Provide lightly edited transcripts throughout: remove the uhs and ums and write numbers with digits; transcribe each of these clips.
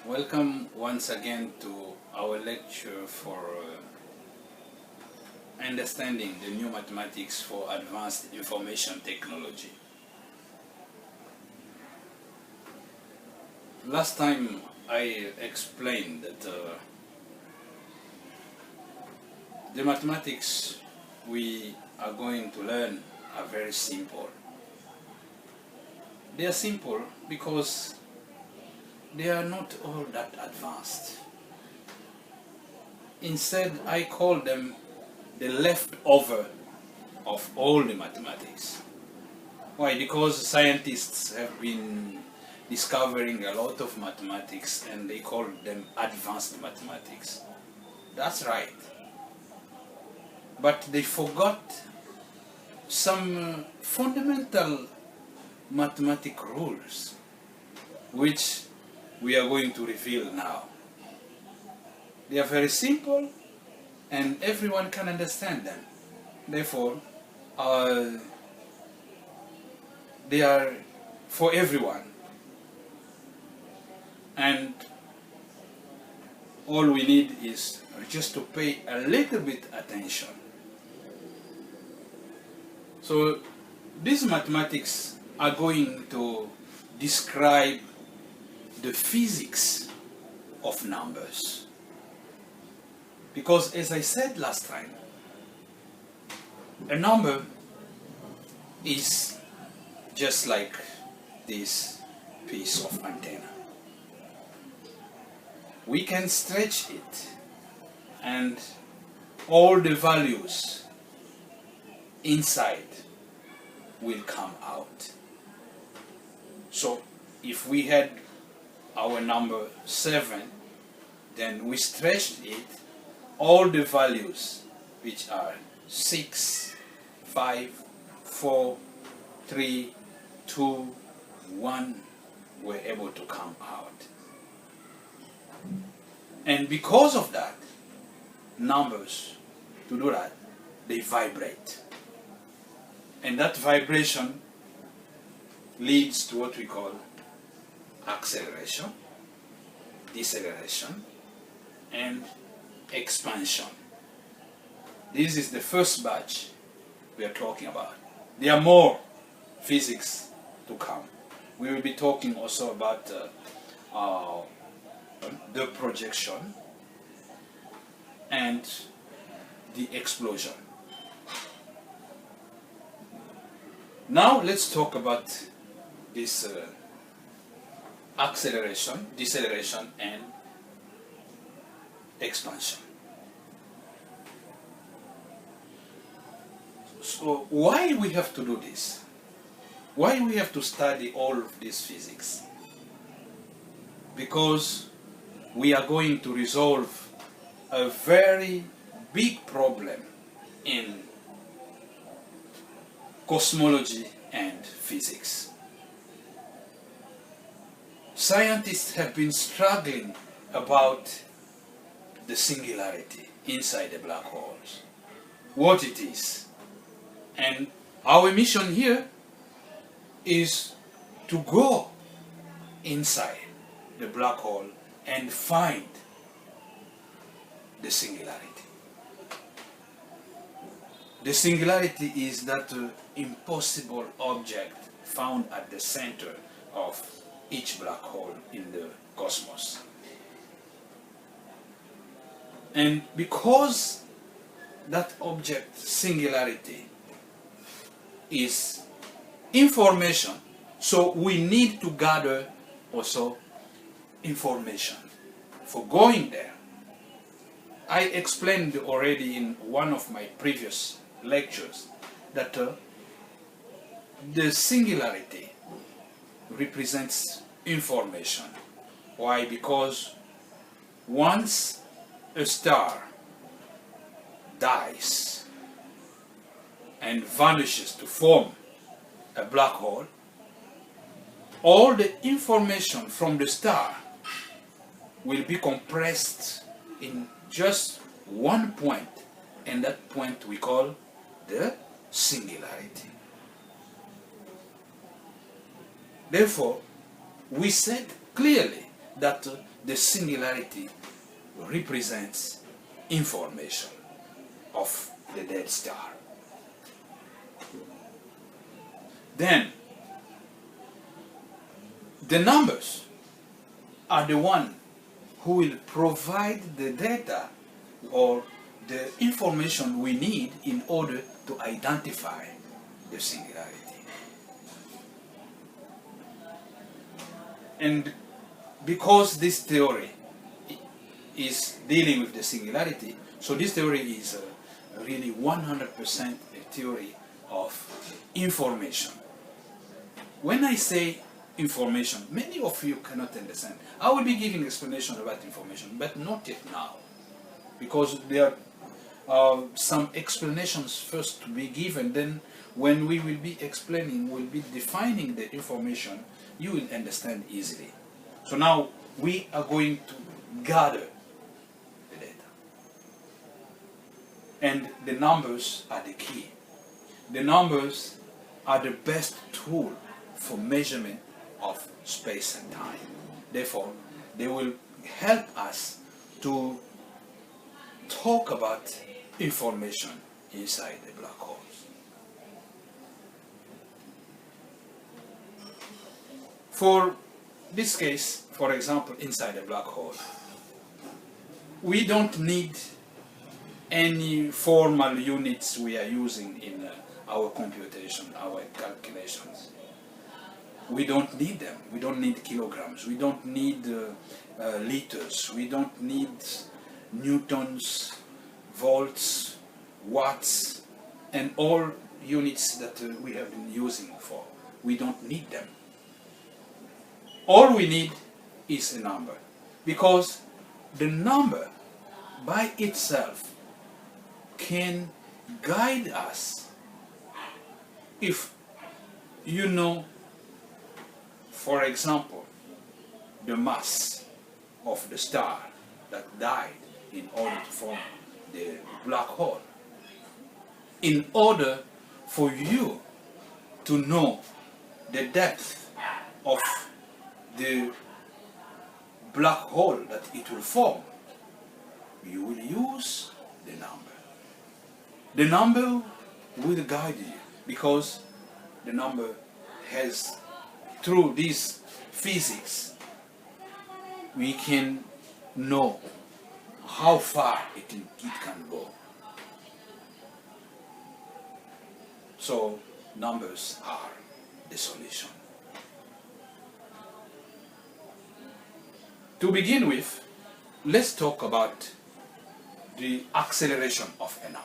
Welcome once again to our lecture for understanding the new mathematics for advanced information technology. Last time I explained that the mathematics we are going to learn are very simple. They are simple because they are not all that advanced. Instead, I call them the leftover of all the mathematics. Why? Because scientists have been discovering a lot of mathematics and they call them advanced mathematics. That's right. But they forgot some fundamental mathematical rules which we are going to reveal now. They are very simple and everyone can understand them. Therefore, they are for everyone. And all we need is just to pay a little bit attention. So these mathematics are going to describe the physics of numbers. Because as I said last time, a number is just like this piece of antenna. We can stretch it and all the values inside will come out. So if we had our number 7, then we stretched it, all the values which are 6, 5, 4, 3, 2, 1 were able to come out. And because of that, numbers, to do that, they vibrate. And that vibration leads to what we call acceleration, deceleration, and expansion. This is the first batch we are talking about. There are more physics to come. We will be talking also about the projection and the explosion. Now let's talk about this acceleration, deceleration, and expansion. So why we have to do this? Why we have to study all of this physics? Because we are going to resolve a very big problem in cosmology and physics. Scientists have been struggling about the singularity inside the black holes, what it is. And our mission here is to go inside the black hole and find the singularity. The singularity is that impossible object found at the center of each black hole in the cosmos. And because that object, singularity, is information, so we need to gather also information for going there. I explained already in one of my previous lectures that the singularity represents information. Why? Because once a star dies and vanishes to form a black hole, all the information from the star will be compressed in just one point, and that point we call the singularity. Therefore, we said clearly that the singularity represents information of the dead star. Then the numbers are the one who will provide the data or the information we need in order to identify the singularity. And because this theory is dealing with the singularity, so this theory is really 100% a theory of information. When I say information, many of you cannot understand. I will be giving explanation about information, but not yet now, because there are some explanations first to be given. Then when we will be explaining, we'll be defining the information, you will understand easily. So now we are going to gather the data. And the numbers are the key. The numbers are the best tool for measurement of space and time. Therefore, they will help us to talk about information inside the black holes. For this case, for example, inside a black hole, we don't need any formal units we are using in our computation, our calculations. We don't need them. We don't need kilograms. We don't need liters. We don't need newtons, volts, watts, and all units that we have been using for. We don't need them. All we need is a number, because the number by itself can guide us. If you know, for example, the mass of the star that died in order to form the black hole, in order for you to know the depth of the black hole that it will form, you will use the number. The number will guide you, because the number has, through this physics, we can know how far it can go. So numbers are the solution. To begin with, let's talk about the acceleration of a number.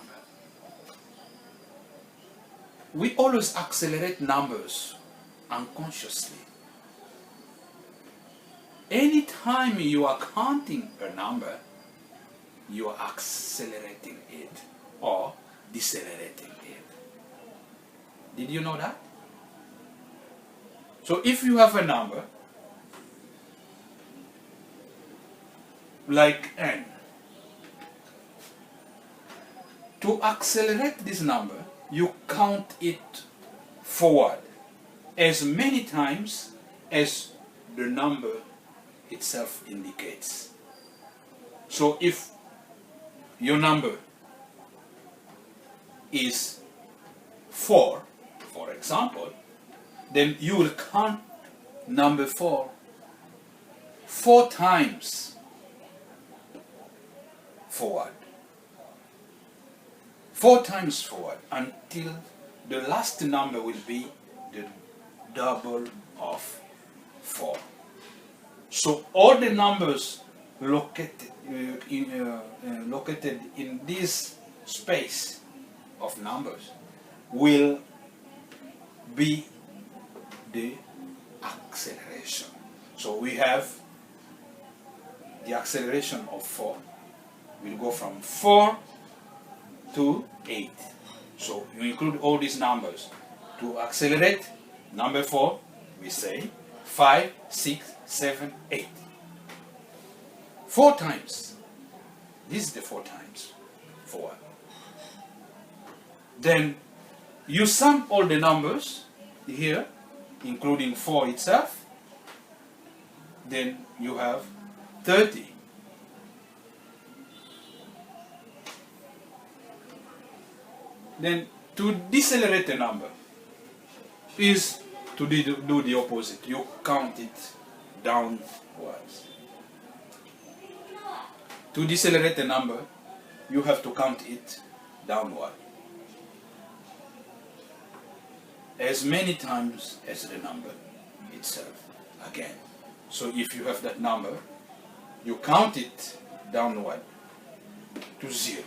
We always accelerate numbers unconsciously. Anytime you are counting a number, you are accelerating it or decelerating it. Did you know that? So if you have a number like n, to accelerate this number, you count it forward as many times as the number itself indicates. So if your number is 4, for example, then you will count number 4 times forward. 4 times forward until the last number will be the double of 4. So all the numbers located in this space of numbers will be the acceleration. So we have the acceleration of 4. We'll go from 4 to 8. So you include all these numbers. To accelerate number 4, we say 5, 6, 7, 8. 4 times. This is the 4 times forward. Then you sum all the numbers here, including 4 itself, then you have 30. Then to decelerate a number is to do the opposite. You count it downwards. To decelerate a number, you have to count it downward as many times as the number itself again. So if you have that number, you count it downward to 0.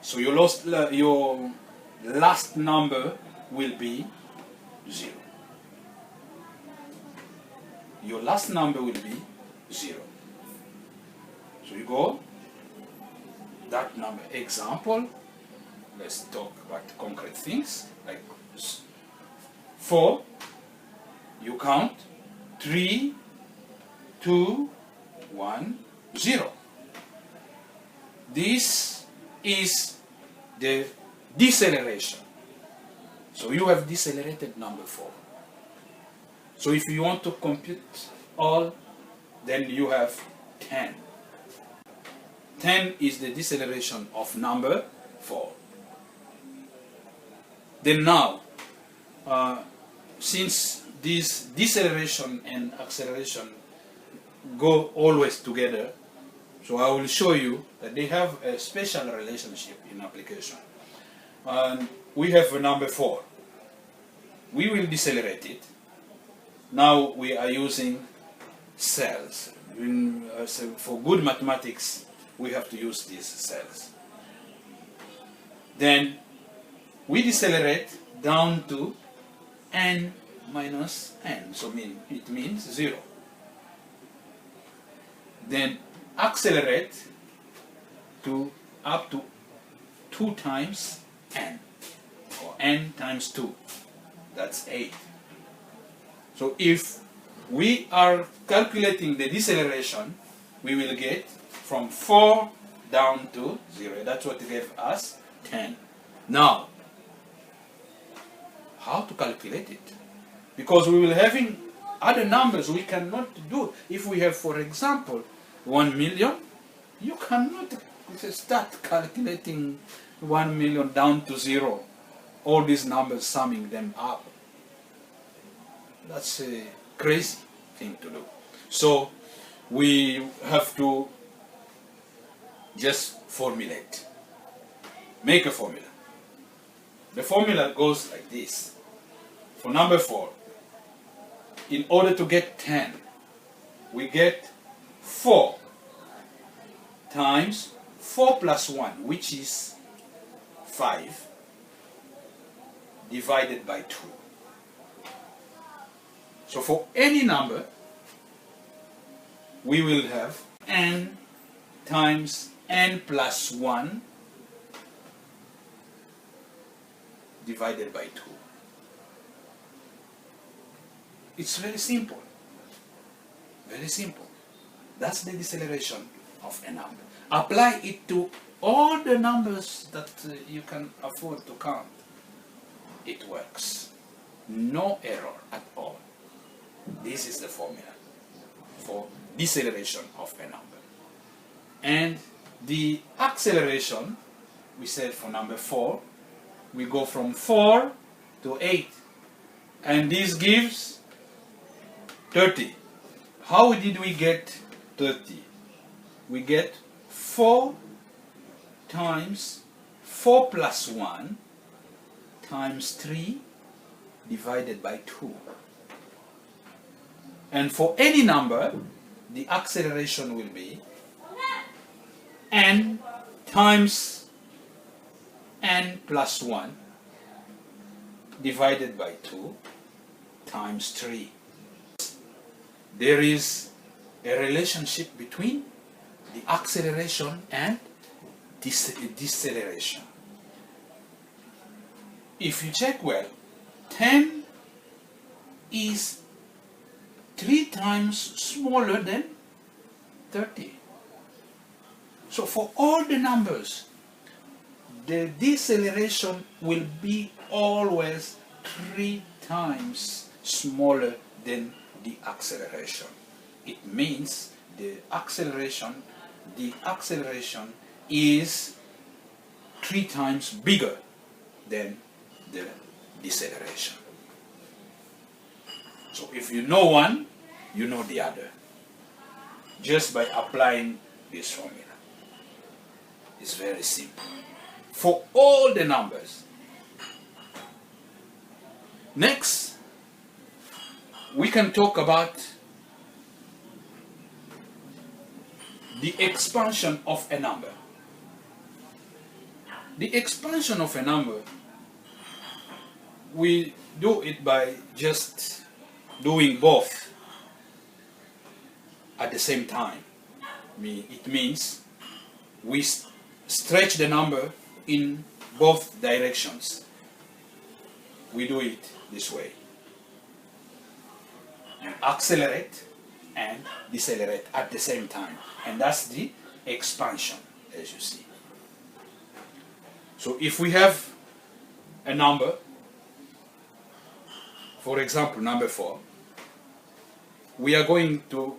So your last number will be 0. Your last number will be 0. So you go, that number. Example, let's talk about concrete things, like 4, you count 3, 2, 1, 0. This is the deceleration. So you have decelerated number 4. So if you want to compute all, then you have 10. 10 is the deceleration of number 4. Then now, since this deceleration and acceleration go always together, so I will show you that they have a special relationship in application. We have a number 4. We will decelerate it. Now we are using cells. So for good mathematics, we have to use these cells. Then we decelerate down to n minus n, so it means 0. Then accelerate to up to 2 times n, or n times 2, that's 8. So if we are calculating the deceleration, we will get from 4 down to 0. That's what gave us 10. Now, how to calculate it? Because we will having other numbers we cannot do. If we have, for example, 1 million, you cannot start calculating 1 million down to 0. All these numbers, summing them up. That's a crazy thing to do. So we have to just formulate. Make a formula. The formula goes like this. For number 4, in order to get 10, we get 4 times 4 plus 1, which is 5, divided by 2. So for any number, we will have n times n plus 1 divided by 2. It's very simple. Very simple. That's the deceleration of a number. Apply it to all the numbers that you can afford to count. It works. No error at all. This is the formula for deceleration of a number. And the acceleration, we said for number 4, we go from 4 to 8. And this gives 30. How did we get 30? We get 4 times 4 plus 1 times 3 divided by 2. And for any number, the acceleration will be n times n plus 1 divided by 2 times 3. There is a relationship between the acceleration and deceleration. If you check well, 10 is 3 times smaller than 30. So for all the numbers, the deceleration will be always 3 times smaller than the acceleration. it means the acceleration is 3 times bigger than the deceleration. So if you know one, you know the other, just by applying this formula. It's very simple for all the numbers. Next, we can talk about the expansion of a number. The expansion of a number, we do it by just doing both at the same time. It means we stretch the number in both directions. We do it this way. And accelerate and decelerate at the same time. And that's the expansion, as you see. So if we have a number, for example, number 4, we are going to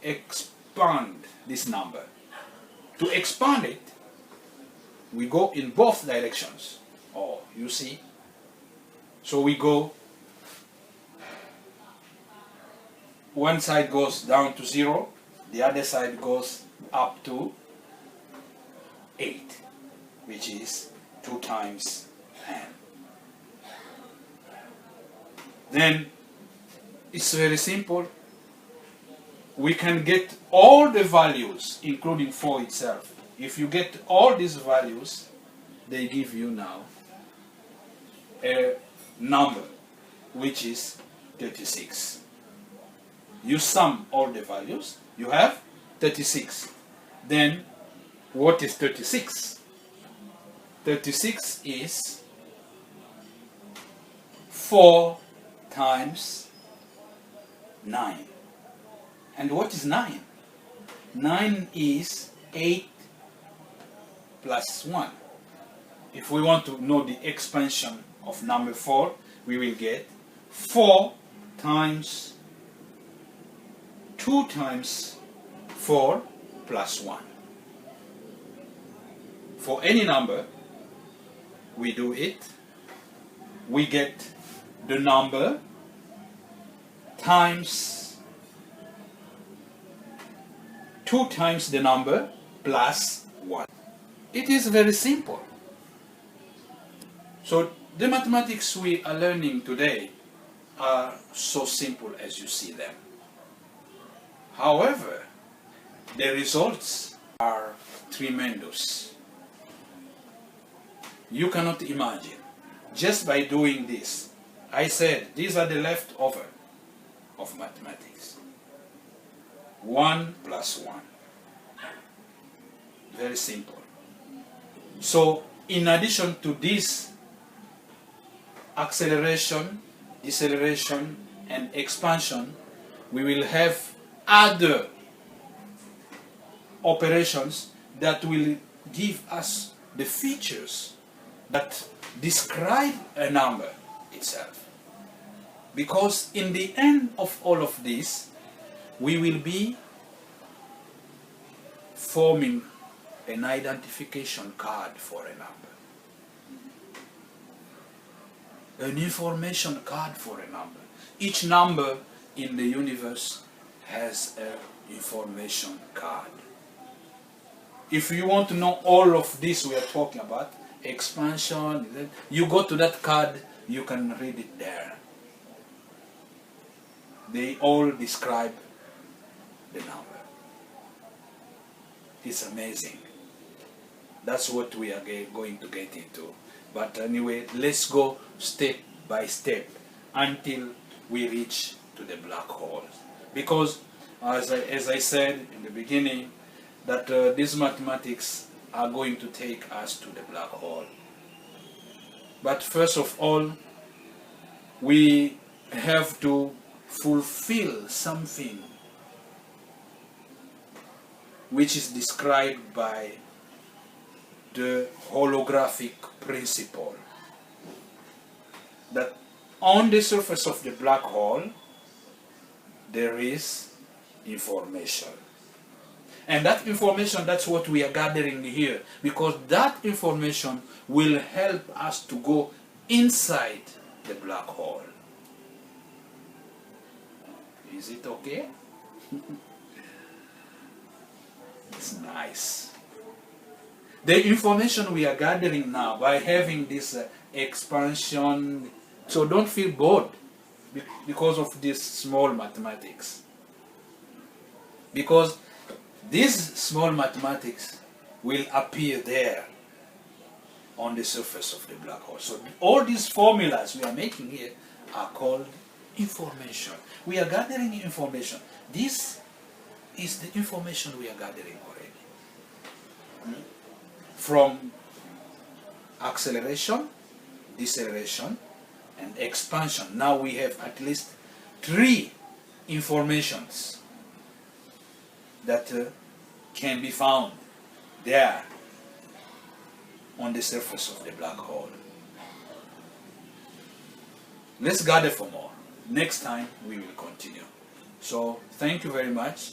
expand this number. To expand it, we go in both directions. Oh, you see? So we go, one side goes down to 0, the other side goes up to 8, which is 2 times n. Then it's very simple. We can get all the values, including 4 itself. If you get all these values, they give you now a number, which is 36. You sum all the values, you have 36. Then, what is 36? 36 is 4 times 9. And what is 9? 9 is 8 plus 1. If we want to know the expansion of number 4, we will get 4 times 2 times 4 plus 1. For any number, we do it. We get the number times 2 times the number plus 1. It is very simple. So the mathematics we are learning today are so simple as you see them. However, the results are tremendous. You cannot imagine. Just by doing this, I said these are the leftover of mathematics. 1 plus 1. Very simple. So, in addition to this acceleration, deceleration, and expansion, we will have other operations that will give us the features that describe a number itself. Because in the end of all of this, we will be forming an identification card for a number. An information card for a number. Each number in the universe has an information card. If you want to know all of this we are talking about, expansion, you go to that card, you can read it there. They all describe the number. It's amazing. That's what we are going to get into. But anyway, let's go step by step until we reach to the black hole. Because, as I said in the beginning, that these mathematics are going to take us to the black hole. But first of all, we have to fulfill something which is described by the holographic principle. That on the surface of the black hole, there is information. And that information, that's what we are gathering here, because that information will help us to go inside the black hole. Is it okay? It's nice. The information we are gathering now by having this expansion, so don't feel bored because of this small mathematics. Because this small mathematics will appear there on the surface of the black hole. So all these formulas we are making here are called information. We are gathering information. This is the information we are gathering already. From acceleration, deceleration, and expansion. Now we have at least 3 informations that can be found there on the surface of the black hole. Let's gather for more. Next time we will continue. So thank you very much.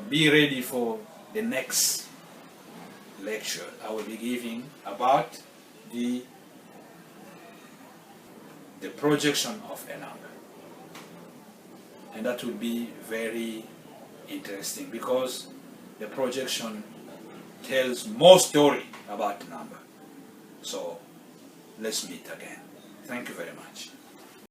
Be ready for the next lecture. I will be giving about the projection of a number. And that will be very interesting because the projection tells more story about the number. So let's meet again. Thank you very much.